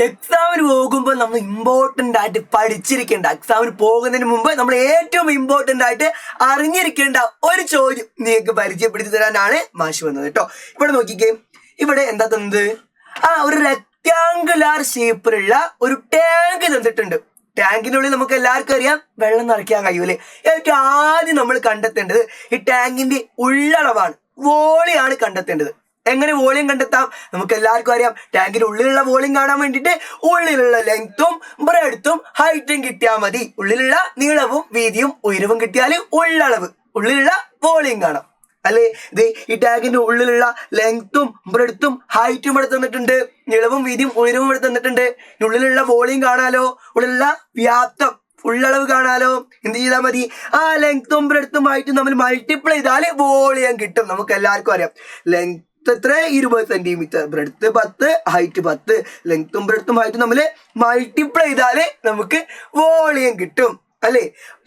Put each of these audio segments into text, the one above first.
എക്സാമിന് പോകുമ്പോൾ നമ്മൾ ഇമ്പോർട്ടൻ്റ് ആയിട്ട് പഠിച്ചിരിക്കേണ്ട, എക്സാമിന് പോകുന്നതിന് മുമ്പ് നമ്മൾ ഏറ്റവും ഇമ്പോർട്ടൻ്റ് ആയിട്ട് അറിഞ്ഞിരിക്കേണ്ട ഒരു ചോദ്യം നിങ്ങൾക്ക് പരിചയപ്പെടുത്തി തരാനാണ് മാഷ് വന്നത് കേട്ടോ. ഇവിടെ നോക്കിക്കേ, ഇവിടെ എന്താ തന്നത്? ഒരു റെക്ടാങ്കുലാർ ഷേപ്പിലുള്ള ഒരു ടാങ്ക് തന്നിട്ടുണ്ട്. ടാങ്കിനുള്ളിൽ നമുക്ക് എല്ലാവർക്കും അറിയാം വെള്ളം നിറയ്ക്കാൻ കഴിയൂലേ. ഏറ്റവും ആദ്യം നമ്മൾ കണ്ടെത്തേണ്ടത് ഈ ടാങ്കിന്റെ ഉള്ളളവാണ്, വോളിയാണ് കണ്ടെത്തേണ്ടത്. എങ്ങനെ വോളിയം കണ്ടെത്താം? നമുക്ക് എല്ലാവർക്കും അറിയാം, ടാങ്കിന്റെ ഉള്ളിലുള്ള വോളിയം കാണാൻ വേണ്ടിയിട്ട് ഉള്ളിലുള്ള ലെങ്ത്തും ബ്രെഡ്ത്തും ഹൈറ്റും കിട്ടിയാൽ മതി. ഉള്ളിലുള്ള നീളവും വീതിയും ഉയരവും കിട്ടിയാൽ ഉള്ളളവ്, ഉള്ളിലുള്ള വോളിയം കാണാം അല്ലേ. ഇത് ഈ ടാങ്കിന്റെ ഉള്ളിലുള്ള ലെങ്ത്തും ബ്രെഡ്ത്തും ഹൈറ്റും ഇവിടെ തന്നിട്ടുണ്ട്, നീളവും വീതിയും ഉയരവും ഇവിടെ തന്നിട്ടുണ്ട്. ഉള്ളിലുള്ള വോളിയം കാണാലോ, ഉള്ളിലുള്ള വ്യാപ്തം ഉള്ളളവ് കാണാലോ. എന്ത് ചെയ്താൽ മതി? ലെങ്ത്തും ബ്രെഡ്ത്തും ഹൈറ്റും നമ്മൾ മൾട്ടിപ്ലൈ ചെയ്താൽ വോളിയം കിട്ടും. നമുക്ക് എല്ലാവർക്കും അറിയാം ലെങ്ത് എത്ര? 20 സെന്റിമീറ്റർ, ബ്രെഡ്ത്ത് 10, ഹൈറ്റ് 10. ലെങ്ത്തും ബ്രെഡ്ത്തും ഹൈറ്റും നമ്മൾ മൾട്ടിപ്ലൈ ചെയ്താല് നമുക്ക് വോളിയം കിട്ടും അല്ലേ.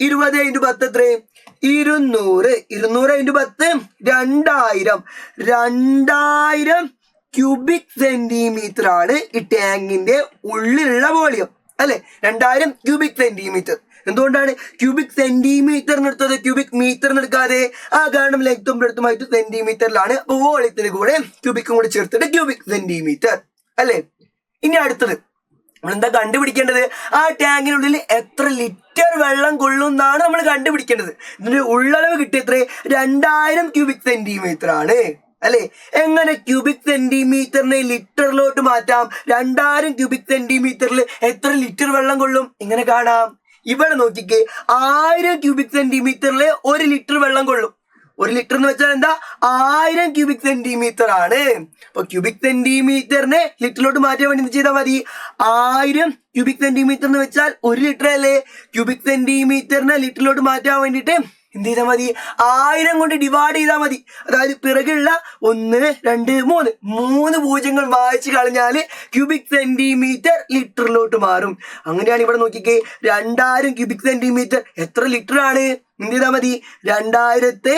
20 × 10 എത്ര? 200. 200 × 10 2000. 2000 ക്യൂബിക് സെന്റിമീറ്റർ ആണ് ഈ ടാങ്കിന്റെ ഉള്ളിലുള്ള വോളിയം അല്ലെ. 2000 ക്യൂബിക് സെന്റിമീറ്റർ. എന്തുകൊണ്ടാണ് ക്യൂബിക് സെന്റിമീറ്റർ എടുത്തത്, ക്യൂബിക് മീറ്റർ എടുക്കാതെ? കാരണം ലെങ്ത്തും ബ്രെഡ്ത്തും ആയിട്ട് സെന്റിമീറ്ററിലാണ്. അപ്പൊ വോളിയത്തിന് കൂടെ ക്യൂബിക്കും കൂടെ ചേർത്തിട്ട് ക്യൂബിക് സെന്റിമീറ്റർ അല്ലെ. ഇനി അടുത്തത് നമ്മളെന്താ കണ്ടുപിടിക്കേണ്ടത്? ടാങ്കിനുള്ളിൽ എത്ര ലിറ്റർ വെള്ളം കൊള്ളുന്നാണ് നമ്മൾ കണ്ടുപിടിക്കേണ്ടത്. ഇതിന്റെ ഉള്ളളവ് കിട്ടിയത്രേ 2000 ക്യൂബിക് സെന്റിമീറ്റർ ആണ് അല്ലെ. എങ്ങനെ ക്യൂബിക് സെന്റിമീറ്ററിനെ ലിറ്ററിലോട്ട് മാറ്റാം? 2000 ക്യൂബിക് സെന്റിമീറ്ററിൽ എത്ര ലിറ്റർ വെള്ളം കൊള്ളും? ഇങ്ങനെ കാണാം. ഇവിടെ നോക്കിക്കേ, 1000 ക്യൂബിക് സെന്റിമീറ്ററിൽ 1 ലിറ്റർ വെള്ളം കൊള്ളും. 1 ലിറ്റർ എന്ന് വെച്ചാൽ എന്താ? 1000 ക്യൂബിക് സെന്റിമീറ്റർ ആണ്. അപ്പൊ ക്യൂബിക് സെന്റിമീറ്ററിനെ ലിറ്ററിലോട്ട് മാറ്റാൻ വേണ്ടി എന്ത് ചെയ്താൽ മതി? 1000 ക്യൂബിക് സെന്റിമീറ്റർ എന്ന് വെച്ചാൽ 1 ലിറ്റർ അല്ലേ. ക്യൂബിക് സെന്റിമീറ്ററിനെ ലിറ്ററിലോട്ട് മാറ്റാൻ വേണ്ടിയിട്ട് എന്ത് ചെയ്താൽ മതി? 1000 കൊണ്ട് ഡിവൈഡ് ചെയ്താൽ മതി. അതായത് പിറകുള്ള 1, 2, 3 പൂജ്യങ്ങൾ വായിച്ചു കളഞ്ഞാൽ ക്യൂബിക് സെന്റിമീറ്റർ ലിറ്ററിലോട്ട് മാറും. അങ്ങനെയാണ് ഇവിടെ നോക്കിക്കേ, 2000 ക്യൂബിക് സെന്റിമീറ്റർ എത്ര ലിറ്റർ ആണ്? എന്ത് ചെയ്താൽ മതി? 2000-ത്തെ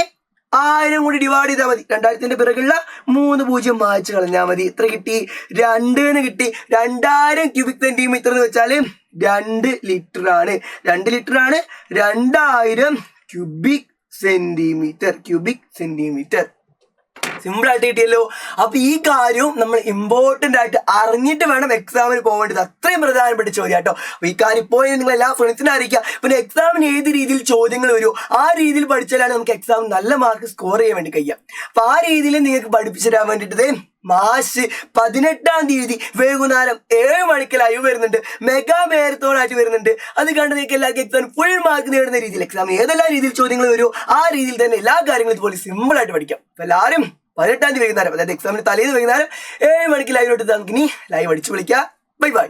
1000 കൊണ്ട് ഡിവൈഡ് ചെയ്താൽ മതി. 2000-ന്റെ പിറകുള്ള 3 പൂജ്യം വായിച്ചു കളഞ്ഞാൽ മതി. എത്ര കിട്ടി? 2 എന്ന് കിട്ടി. 2000 ക്യൂബിക് സെന്റിമീറ്റർ എന്ന് വെച്ചാൽ 2 ലിറ്റർ ആണ്. 2 ലിറ്റർ ആണ് 2000 ക്യൂബിക് സെന്റിമീറ്റർ. സിമ്പിൾ ആയിട്ട് കിട്ടിയല്ലോ. അപ്പൊ ഈ കാര്യവും നമ്മൾ ഇമ്പോർട്ടന്റ് ആയിട്ട് അറിഞ്ഞിട്ട് വേണം എക്സാമിന് പോകേണ്ടത്. അത്രയും പ്രധാനപ്പെട്ട ചോദ്യം കേട്ടോ. അപ്പൊ ഈ കാര്യം പോയി നിങ്ങൾ എല്ലാ ഫ്രണ്ട്സിനെ അറിയിക്കുക. പിന്നെ എക്സാമിന് ഏത് രീതിയിൽ ചോദ്യങ്ങൾ വരുമോ ആ രീതിയിൽ പഠിച്ചാലാണ് നമുക്ക് എക്സാമിന് നല്ല മാർക്ക് സ്കോർ ചെയ്യാൻ വേണ്ടി കഴിയാം. അപ്പൊ ആ രീതിയിൽ നിങ്ങൾക്ക് പഠിപ്പിച്ചു തരാൻ വേണ്ടിയിട്ട് മാർച്ച് 18-ാം തീയതി വൈകുന്നേരം 7 മണിക്ക് ലൈവ് വരുന്നുണ്ട്. മെഗാ മാരത്തോൺ ആയിട്ട് വരുന്നുണ്ട്. അത് കണ്ട് നിങ്ങൾക്ക് എല്ലാവർക്കും എക്സാം ഫുൾ മാർക്ക് നേടുന്ന രീതിയിൽ എക്സാം ഏതെല്ലാം രീതിയിൽ ചോദ്യങ്ങൾ വരുമോ ആ രീതിയിൽ തന്നെ എല്ലാ കാര്യങ്ങളും ഇതുപോലെ സിമ്പിൾ ആയിട്ട് പഠിക്കാം. അപ്പൊ എല്ലാവരും 18-ാം തീയതി വൈകുന്നേരം, അതായത് എക്സാമിന് തലേന്ന് വൈകുന്നേരം 7 മണിക്ക് ലൈവിലോട്ട് നമുക്ക് ഇനി ലൈവ് അടിച്ചു വിളിക്കാം. Bye bye.